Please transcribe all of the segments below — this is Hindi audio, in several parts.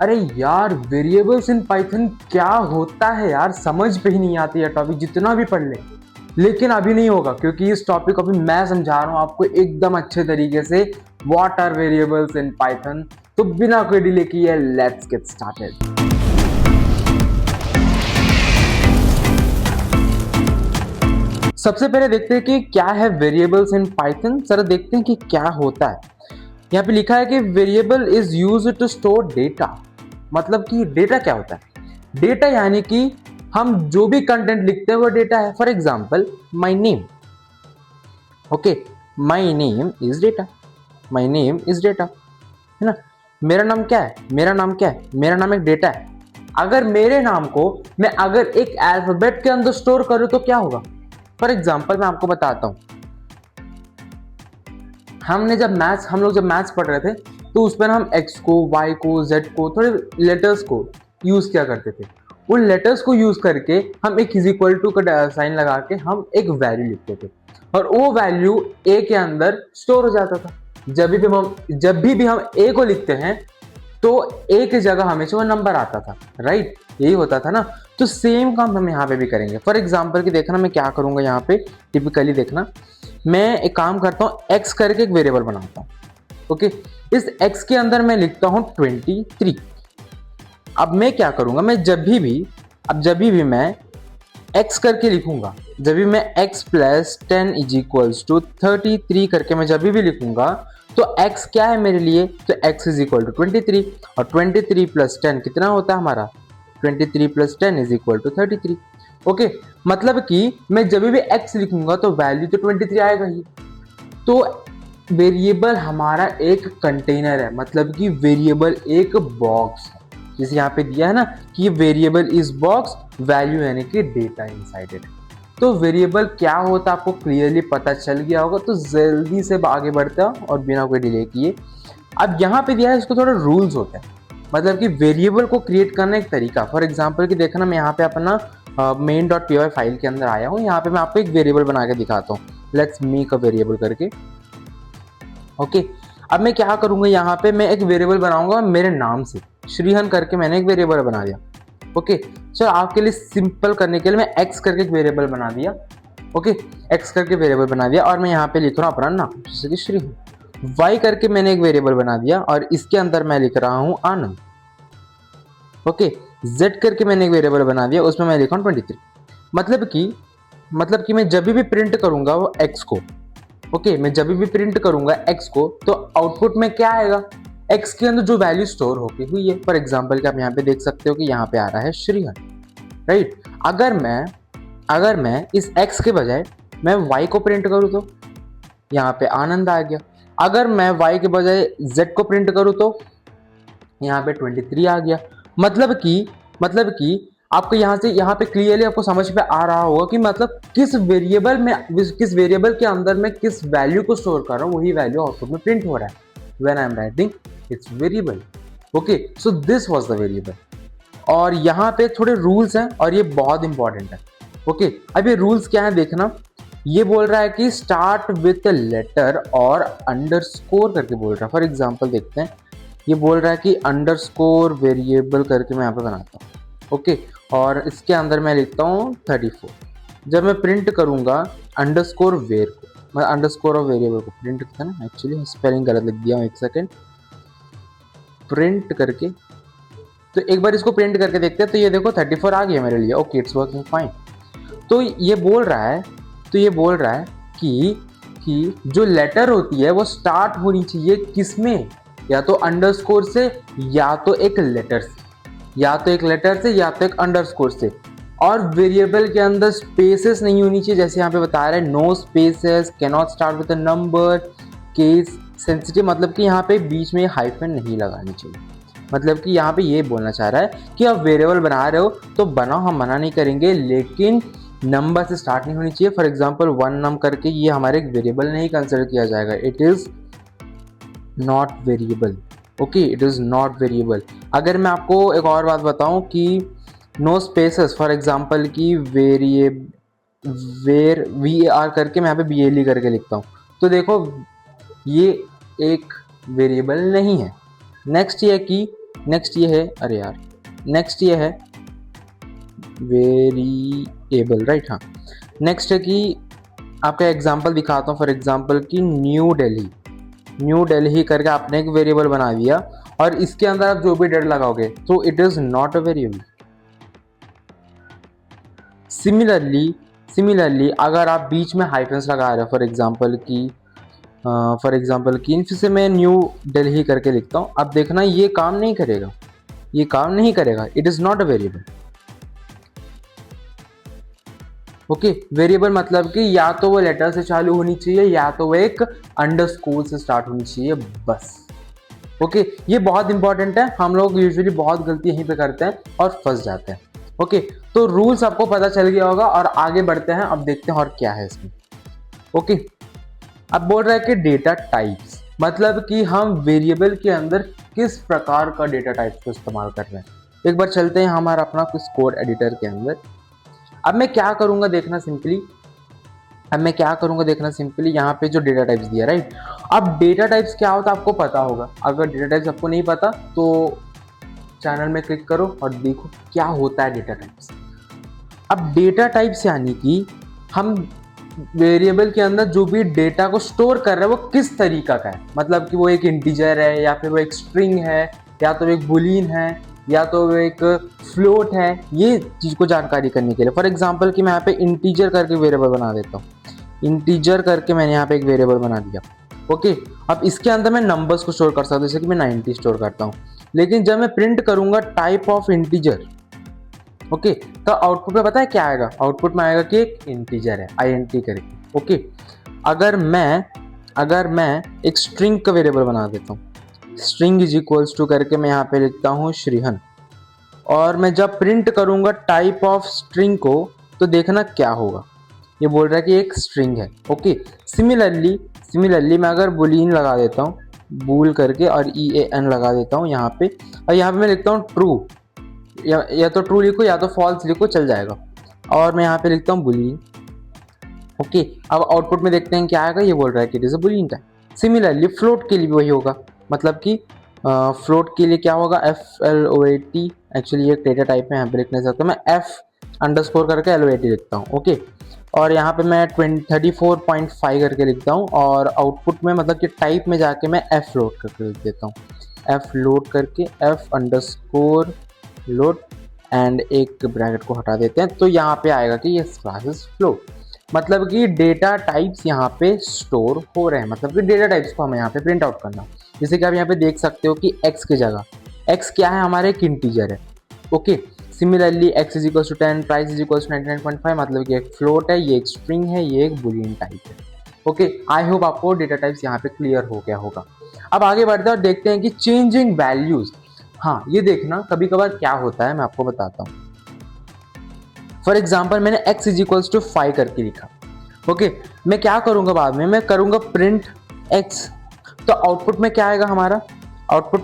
अरे यार, वेरिएबल्स इन पाइथन क्या होता है यार, समझ पे ही नहीं आती है टॉपिक, जितना भी पढ़ ले। लेकिन अभी नहीं होगा, क्योंकि इस टॉपिक को अभी मैं समझा रहा हूँ आपको एकदम अच्छे तरीके से। What are variables in Python. तो बिना कोई डिले किए लेट्स गेट स्टार्टेड। सबसे पहले देखते हैं कि क्या है वेरिएबल्स इन पाइथन। जरा देखते हैं कि क्या होता है। यहाँ पे लिखा है कि variable is use to store data. मतलब कि डेटा क्या होता है? डेटा यानी कि हम जो भी कंटेंट लिखते हैं वो डेटा है। For example my name. Okay, my name is data. My name is data, है ना। मेरा नाम क्या है? मेरा नाम क्या है? मेरा नाम एक डेटा है। अगर मेरे नाम को मैं अगर एक अल्फाबेट के अंदर स्टोर करूं तो क्या होगा? फॉर एग्जाम्पल मैं आपको बताता हूं। हम लोग जब मैथ्स पढ़ रहे थे तो उस पर हम एक्स को, वाई को, जेड को, थोड़े लेटर्स को यूज किया करते थे। उन लेटर्स को यूज करके हम एक इज इक्वल टू का साइन लगा के हम एक वैल्यू लिखते थे, और वो वैल्यू ए के अंदर स्टोर हो जाता था। जब भी हम ए को लिखते हैं तो ए की जगह हमेशा वो नंबर आता था, राइट। यही होता था ना। तो सेम काम हम यहाँ पे भी करेंगे। फॉर एग्जाम्पल की देखना मैं क्या करूंगा यहाँ पे। टिपिकली देखना, मैं एक काम करता हूँ, एक्स करके एक वेरिएबल बनाता हूँ। ओके, इस एक्स के अंदर मैं लिखता हूँ 23। अब मैं क्या करूंगा, जब भी मैं एक्स करके लिखूंगा, जब भी मैं X plus 10 is equals to 33 करके मैं जब भी लिखूंगा तो x क्या है मेरे लिए? तो x इज इक्वल टू 23, और 23 प्लस 10 कितना होता है हमारा? 23 plus 10 is equal to 33। Okay, मतलब कि मैं जब भी x लिखूंगा तो वैल्यू तो 23 आएगा ही। तो वेरिएबल हमारा एक कंटेनर है, मतलब कि वेरिएबल एक बॉक्स है। जैसे यहाँ पे दिया है ना कि वेरिएबल इज बॉक्स, वैल्यू यानी कि डेटा इनसाइड इट। तो वेरिएबल क्या होता है आपको क्लियरली पता चल गया होगा। तो जल्दी से आगे बढ़ते हैं और बिना कोई डिले किए। अब यहाँ पे दिया है, इसको थोड़ा रूल्स होते हैं, मतलब कि वेरिएबल को क्रिएट करना एक तरीका। फॉर एग्जांपल कि देखना, मैं यहाँ पे अपना main.py फाइल के अंदर आया हूँ। यहाँ पे मैं आपको एक वेरिएबल बना के दिखाता हूँ। लेट्स मेक अ वेरिएबल करके। ओके, अब मैं क्या करूंगा, यहाँ पे मैं एक वेरिएबल बनाऊंगा मेरे नाम से, श्रीहन करके मैंने एक वेरिएबल बना दिया। ओके, चलो आपके लिए सिंपल करने के लिए मैं एक्स करके एक वेरिएबल बना दिया। ओके, एक्स करके वेरिएबल बना दिया, और मैं यहाँ पे लिख रहा हूँ अपना नाम, जैसे कि श्रीहन। वाई करके मैंने एक वेरिएबल बना दिया, और इसके अंदर मैं लिख रहा हूँ आनंद। ओके, जेड करके मैंने एक वेरिएबल बना दिया, उसमें मैं लिखा हूँ 23। मतलब कि मैं जब भी प्रिंट करूंगा वो एक्स को, ओके, मैं जब भी प्रिंट करूंगा एक्स को तो आउटपुट में क्या आएगा? एक्स के अंदर जो वैल्यू स्टोर होगी हुई है। फॉर एग्जांपल कि आप यहाँ पे देख सकते हो कि यहाँ पे आ रहा है श्रीहन, राइट। अगर मैं इस एक्स के बजाय मैं वाई को प्रिंट करूँ तो यहाँ पे आनंद आ गया। अगर मैं वाई के बजाय जेड को प्रिंट करूँ तो यहाँ पे 23 आ गया। मतलब कि आपको यहाँ पे क्लियरली आपको समझ पे आ रहा होगा कि मतलब किस वेरिएबल के अंदर मैं किस वैल्यू को स्टोर कर रहा हूँ, वही वैल्यू आउटपुट में प्रिंट हो रहा है when I am writing it's variable. Okay, so this was the variable. और यहाँ पे थोड़े रूल्स हैं और ये बहुत इंपॉर्टेंट है। ओके, अब ये रूल्स क्या है देखना। ये बोल रहा है कि स्टार्ट विथ लेटर और अंडरस्कोर करके बोल रहा है। फॉर एग्जांपल देखते हैं, ये बोल रहा है कि अंडरस्कोर वेरिएबल करके मैं यहाँ पे बनाता हूँ। ओके, और इसके अंदर मैं लिखता हूँ 34। जब मैं प्रिंट करूँगा अंडरस्कोर वेर को, मैं अंडरस्कोर और वेरिएबल को प्रिंट करता ना, एक्चुअली स्पेलिंग गलत लिख दिया हूँ, एक सेकेंड। प्रिंट करके, तो एक बार इसको प्रिंट करके देखते हैं। तो ये देखो 34 आ गया मेरे लिए। Okay, it's working fine. तो ये बोल रहा है कि जो लेटर होती है वो स्टार्ट होनी चाहिए किसमें? या तो अंडरस्कोर से, या तो एक लेटर से, या तो एक अंडरस्कोर से। और वेरिएबल के अंदर स्पेसेस नहीं होनी चाहिए, जैसे यहाँ पे बता रहा है no spaces, can not start with a number, case sensitive, मतलब कि यहाँ पे बीच में हाइफन नहीं लगानी चाहिए। मतलब कि यहाँ पे ये बोलना चाह रहा है कि आप वेरिएबल बना रहे हो तो बनाओ, हम मना नहीं करेंगे, लेकिन नंबर से स्टार्ट नहीं होनी चाहिए। फॉर एग्जांपल 1 नम करके ये हमारे एक वेरिएबल नहीं कंसिडर किया जाएगा। It is not variable. Okay, it is not variable. अगर मैं आपको एक और बात बताऊं कि नो स्पेसेस, फॉर एग्जांपल की वेर वी आर करके मैं यहाँ पे बी एल ई करके लिखता हूँ, तो देखो ये एक वेरिएबल नहीं है। नेक्स्ट ये कि नेक्स्ट ये है, अरे यार, नेक्स्ट ये है वेरिएबल, राइट। हाँ, नेक्स्ट है कि आपका एग्जांपल दिखाता हूँ, फॉर एग्जांपल कि न्यू दिल्ली करके आपने एक वेरिएबल बना दिया और इसके अंदर आप जो भी डेट लगाओगे तो it is not a variable. Similarly अगर आप बीच में हाइफेंस लगा रहे हो, फॉर एग्जांपल कि फिर से मैं न्यू दिल्ली करके लिखता हूँ, अब देखना ये काम नहीं करेगा, it is not a variable. Okay, variable मतलब कि या तो वो लेटर से चालू होनी चाहिए या तो वो एक अंडरस्कोर से स्टार्ट होनी चाहिए, बस। ओके, ये बहुत इंपॉर्टेंट है, हम लोग यूजुअली बहुत गलती यहीं पे करते हैं और फंस जाते हैं। ओके, तो रूल्स आपको पता चल गया होगा और आगे बढ़ते हैं, अब देखते हैं और क्या है इसमें। ओके, अब बोल रहा है कि डेटा टाइप्स, मतलब कि हम वेरिएबल के अंदर किस प्रकार का डेटा टाइप्स को इस्तेमाल कर रहे हैं। एक बार चलते हैं हमारा अपना कुछ कोड एडिटर के अंदर। अब मैं क्या करूंगा देखना सिंपली, यहाँ पे जो डेटा टाइप्स दिया, राइट। अब डेटा टाइप्स क्या होता है आपको पता होगा, अगर डेटा टाइप्स आपको नहीं पता तो चैनल में क्लिक करो और देखो क्या होता है डेटा टाइप्स। अब डेटा टाइप्स यानी कि हम वेरिएबल के अंदर जो भी डेटा को स्टोर कर रहे हैं वो किस तरीका का है, मतलब कि वो एक इंटीजर है या फिर वो एक स्ट्रिंग है या तो एक बुलियन है या तो वो एक फ्लोट है, ये चीज़ को जानकारी करने के लिए। फॉर एग्जांपल कि मैं यहाँ पे इंटीजर करके वेरिएबल बना देता हूँ, इंटीजर करके मैंने यहाँ पे एक वेरिएबल बना दिया। ओके, अब इसके अंदर मैं नंबर्स को स्टोर कर सकता हूँ, जैसे कि मैं 90 स्टोर करता हूँ, लेकिन जब मैं प्रिंट करूंगा टाइप ऑफ इंटीजर, ओके, तो आउटपुट में पता है क्या आएगा, आउटपुट में आएगा कि एक इंटीजर है, INT करके। ओके, अगर मैं एक स्ट्रिंग का वेरिएबल बना देता हूँ, स्ट्रिंग इज इक्वल्स टू करके मैं यहाँ पे लिखता हूँ श्रीहन, और मैं जब प्रिंट करूंगा टाइप ऑफ स्ट्रिंग को तो देखना क्या होगा, ये बोल रहा है कि एक स्ट्रिंग है। ओके, सिमिलरली मैं अगर बुलियन लगा देता हूँ, बूल करके और EAN लगा देता हूँ यहाँ पे, और यहाँ पे मैं लिखता हूँ ट्रू, या तो ट्रू लिखो या तो फॉल्स लिखो, चल जाएगा, और मैं यहाँ पे लिखता हूँ बुलियन। ओके, अब आउटपुट में देखते हैं क्या आएगा, ये बोल रहा है कि it is a Boolean type. Similarly float के लिए भी वही होगा, मतलब कि फ्लोट के लिए क्या होगा, FLOAT, एक्चुअली ये डेटा टाइप में यहाँ पे लिख नहीं सकता, मैं F_ करके LOAT लिखता हूँ। ओके, और यहाँ पे मैं 34.5 करके लिखता हूँ, और आउटपुट में मतलब कि टाइप में जाके मैं F लोड करके लिख देता हूँ, F लोड करके F_लोड एंड एक ब्रैकेट को हटा देते हैं, तो यहाँ पे आएगा कि ये क्लास इज फ्लो, मतलब कि डेटा टाइप्स यहाँ पे स्टोर हो रहे हैं, मतलब कि डेटा टाइप्स को हमें यहाँ पे प्रिंट आउट करना। जैसे कि आप यहाँ पे देख सकते हो कि x की जगह, x क्या है, हमारे एक इंटीजर है। Okay, similarly x is equal to 10, price is equal to 99.5, मतलब कि एक फ्लोट है, ये एक स्ट्रिंग है, ये एक बुलियन टाइप है। ओके, आई होप आपको डेटा टाइप्स यहाँ पे क्लियर हो गया होगा। अब आगे बढ़ते हैं और देखते हैं कि चेंजिंग वैल्यूज। हाँ, ये देखना कभी कभार क्या होता है, मैं आपको बताता हूँ। फॉर एग्जाम्पल मैंने x इज इक्वल्स टू 5 करके लिखा। ओके, मैं क्या करूंगा बाद में, मैं करूंगा प्रिंट x, तो आउटपुट में क्या आएगा हमारा, आउटपुट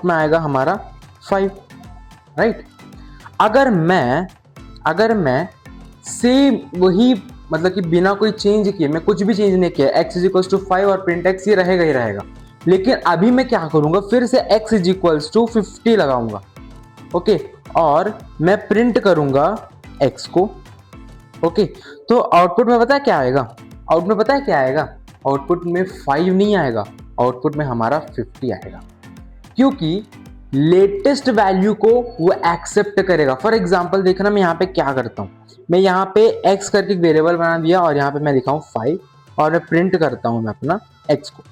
में आएगा हमारा 5, राइट। अगर मैं सेम वही, मतलब कि बिना कोई चेंज किए, मैं कुछ भी चेंज नहीं किया, x इज इक्वल्स टू 5 और प्रिंट x, ये रहेगा ही रहेगा, लेकिन अभी मैं क्या करूंगा, फिर से x इज इक्वल्स टू 50 लगाऊंगा। ओके, और मैं प्रिंट करूंगा x को। ओके, तो आउटपुट में पता है क्या आएगा, आउटपुट में 5 नहीं आएगा, आउटपुट में हमारा 50 आएगा, क्योंकि लेटेस्ट वैल्यू को वो एक्सेप्ट करेगा। फॉर एग्जांपल देखना, मैं यहाँ पे क्या करता हूँ, मैं यहाँ पे x करके एक वेरिएबल बना दिया और यहाँ पे मैं लिखा हूँ 5 और मैं प्रिंट करता हूँ मैं अपना x को,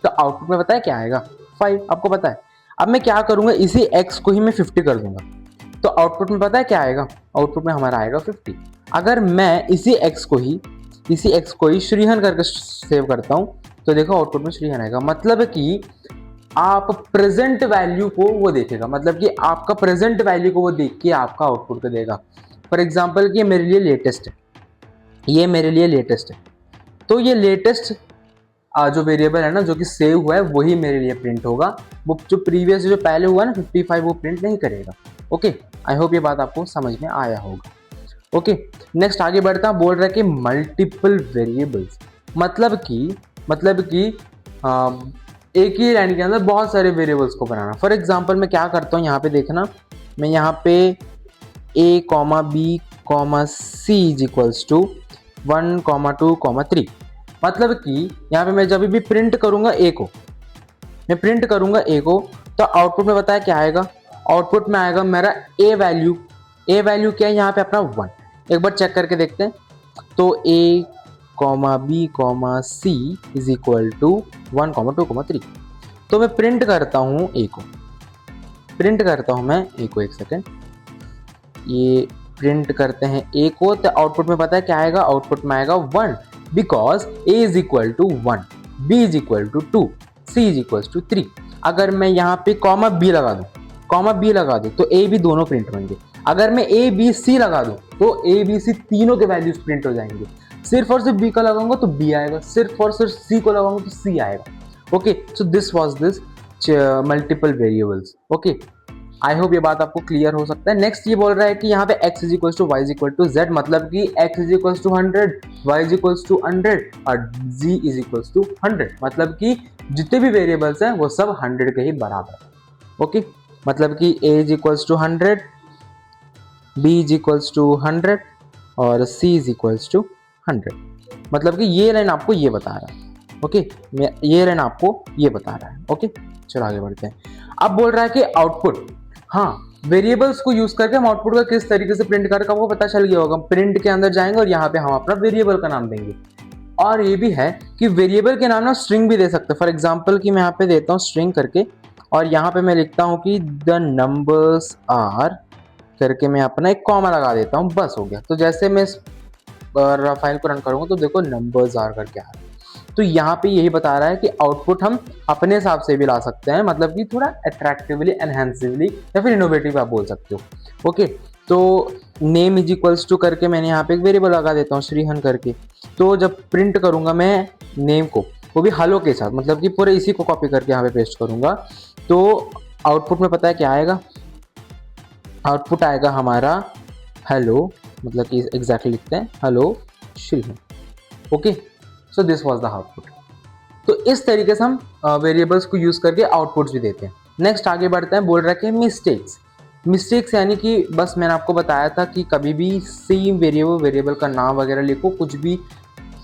तो आउटपुट में पता है क्या आएगा, 5, आपको पता है। अब मैं क्या करूंगा, इसी x को ही मैं 50 कर दूंगा, तो आउटपुट में पता है क्या आएगा, आउटपुट में हमारा आएगा 50। अगर मैं इसी x को ही श्रीहन करके सेव करता हूँ, तो देखो आउटपुट में श्रीहन आएगा, मतलब कि आप प्रेजेंट वैल्यू को वो देखेगा, मतलब कि आपका प्रेजेंट वैल्यू को वो देख के आपका आउटपुट को देगा। फॉर एग्जाम्पल कि ये मेरे लिए लेटेस्ट है, तो ये लेटेस्ट जो वेरिएबल है ना, जो कि सेव हुआ है, वही मेरे लिए प्रिंट होगा, वो जो प्रीवियस जो पहले हुआ ना 55, वो प्रिंट नहीं करेगा। ओके, आई होप ये बात आपको समझ में आया होगा। ओके, नेक्स्ट आगे बढ़ता, बोल रहा है कि मल्टीपल वेरिएबल्स, मतलब कि एक ही लाइन के अंदर बहुत सारे वेरिएबल्स को बनाना। फॉर एग्जांपल मैं क्या करता हूँ यहाँ पे देखना, मैं यहाँ पे a comma B comma C is equals to 1 2 3, मतलब कि यहाँ पे मैं जब भी प्रिंट करूंगा a को, मैं प्रिंट करूंगा a को, तो आउटपुट में बताया क्या आएगा, आउटपुट में आएगा मेरा a वैल्यू। a वैल्यू क्या है यहाँ पे अपना 1। एक बार चेक करके देखते हैं, तो a comma B comma C is equal to 1 2 3। तो मैं प्रिंट करता हूँ a को, प्रिंट करता हूँ मैं a को, एक सेकेंड, ये प्रिंट करते हैं a को, तो आउटपुट में पता है क्या आएगा, आउटपुट में आएगा 1, because a is equal to 1, b is equal to 2, c is equal to 3। अगर मैं यहाँ पे कॉमा b लगा दूँ, कॉमा b लगा दूँ, तो a b दोनों प्रिंट होंगे। अगर मैं a b c लगा दूँ, तो a b c तीनों के वैल्यूज प्रिंट हो जाएंगे। सिर्फ और सिर्फ b का लगाऊंगा तो b आएगा, सिर्फ और सिर्फ c को लगाऊंगा तो c आएगा। Okay, so this was this multiple variables. Okay, I hope ये बात आपको क्लियर हो सकता है। नेक्स्ट ये बोल रहा है कि यहाँ पे x is equal to y is equal to z, मतलब कि x is equal to 100, y is equal to 100 और z इज इक्वल टू 100, मतलब कि जितने भी वेरिएबल्स हैं वो सब 100 के ही बराबर है। ओके, मतलब कि a is equal to 100, b is equal to 100 और c इज इक्वल टू 100, मतलब कि ये लाइन आपको ये बता रहा है। ओके, ये लाइन आपको ये बता रहा है। ओके, चलो आगे बढ़ते हैं। अब बोल रहा है कि आउटपुट, हाँ, वेरिएबल्स को यूज करके हम आउटपुट का किस तरीके से प्रिंट करके आपको पता चल गया होगा। प्रिंट के अंदर जाएंगे और यहाँ पे हम अपना वेरिएबल का नाम देंगे, और ये भी है कि वेरिएबल के नाम ना स्ट्रिंग भी दे सकते हैं। फॉर एग्जांपल कि मैं यहाँ पे देता हूँ स्ट्रिंग करके, और यहाँ पे मैं लिखता हूँ कि द नंबर्स आर करके मैं अपना एक कॉमा लगा देता हूँ, बस हो गया। तो जैसे मैं फाइल को रन करूँगा तो देखो नंबर्स आर करके आ रहा है। तो यहाँ पे यही बता रहा है कि आउटपुट हम अपने हिसाब से भी ला सकते हैं, मतलब कि थोड़ा अट्रैक्टिवली, एनहेंसिवली या फिर इनोवेटिव आप बोल सकते हो। ओके, तो नेम इज इक्वल्स टू करके मैंने यहाँ पे एक वेरिएबल लगा देता हूँ श्रीहन करके। तो जब प्रिंट करूँगा मैं नेम को, वो भी हेलो के साथ, मतलब कि पूरे इसी को कॉपी करके यहाँ पे पेस्ट करूँगा, तो आउटपुट में पता है क्या आएगा, आउटपुट आएगा हमारा हेलो, मतलब कि एग्जैक्टली लिखते हैं hello Srihan. Okay, so this was the output. तो इस तरीके से हम वेरिएबल्स को यूज करके आउटपुट्स भी देते हैं। नेक्स्ट आगे बढ़ते हैं, बोल रहा है कि मिस्टेक्स। मिस्टेक्स यानी कि बस मैंने आपको बताया था कि कभी भी सेम वेरिएबल का नाम वगैरह लिखो, कुछ भी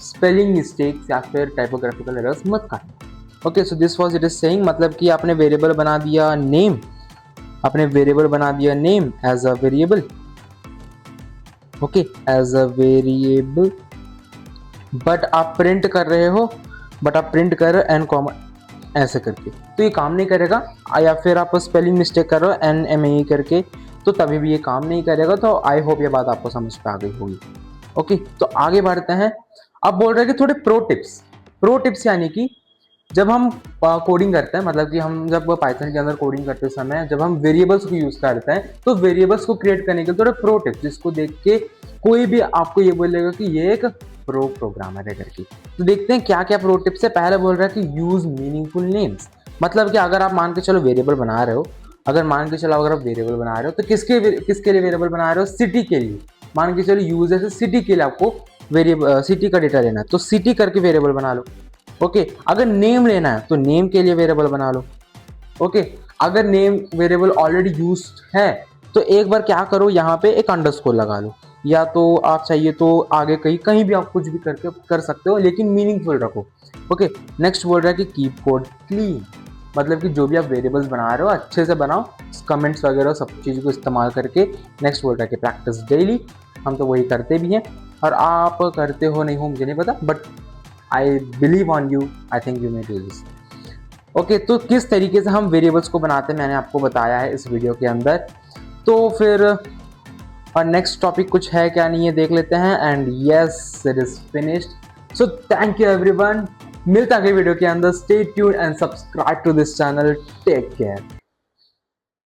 स्पेलिंग मिस्टेक्स या फिर टाइपोग्राफिकल एरर्स मत करना। Okay, so this was it is saying, मतलब कि आपने वेरिएबल बना दिया नेम, आपने वेरिएबल बना दिया name as a variable. Okay, as a variable, but आप प्रिंट कर रहे हो, बट आप प्रिंट कर रहे हो एन कॉमा ऐसे करके, तो ये काम नहीं करेगा। या फिर आप स्पेलिंग मिस्टेक कर रहे हो NMAE करके, तो तभी भी ये काम नहीं करेगा। तो आई होप ये बात आपको समझ पे आ गई होगी। ओके, तो आगे बढ़ते हैं। अब बोल रहे हैं कि थोड़े प्रो टिप्स। प्रो टिप्स यानी कि जब हम कोडिंग करते हैं, मतलब कि हम जब पाइथन के अंदर कोडिंग करते समय जब हम वेरिएबल्स को यूज करते हैं, तो वेरिएबल्स को क्रिएट करने के लिए थोड़े प्रो टिप्स, जिसको देख के कोई भी आपको ये बोलेगा कि ये एक प्रो प्रोग्रामर है करके। तो देखते हैं क्या क्या प्रो टिप्स है। पहले बोल रहा है कि यूज मीनिंगफुल नेम्स, मतलब कि अगर आप मान के चलो वेरिएबल बना रहे हो, अगर मान के चलो अगर आप वेरिएबल बना रहे हो, तो किसके लिए वेरिएबल बना रहे हो, सिटी के लिए। मान के चलो यूज है सिटी के लिए आपको वेरिएबल सिटी का डेटा लेना है, तो सिटी करके वेरिएबल बना लो। ओके, अगर नेम लेना है तो नेम के लिए वेरिएबल बना लो। ओके, अगर नेम वेरिएबल ऑलरेडी यूज्ड है तो एक बार क्या करो, यहाँ पे एक अंडरस्कोर लगा लो, या तो आप चाहिए तो आगे कहीं भी आप कुछ भी करके कर सकते हो, लेकिन मीनिंगफुल रखो। ओके, नेक्स्ट बोल रहा है कि कीप कोड क्लीन, मतलब कि जो भी आप वेरिएबल्स बना रहे हो अच्छे से बनाओ, कमेंट्स वगैरह सब चीज़ को इस्तेमाल करके। नेक्स्ट बोल रहा है कि प्रैक्टिस डेली, हम तो वही करते भी हैं, और आप करते हो नहीं हो मुझे नहीं पता, but I believe on you, I think you may do this. Okay, तो किस तरीके से हम वेरिएबल्स को बनाते हैं मैंने आपको बताया है इस वीडियो के अंदर। तो फिर और नेक्स्ट टॉपिक कुछ है क्या नहीं है देख लेते हैं। And yes, it is finished. So thank you everyone, मिलता है अगले वीडियो के अंदर। Stay tuned and subscribe to this channel. Take care.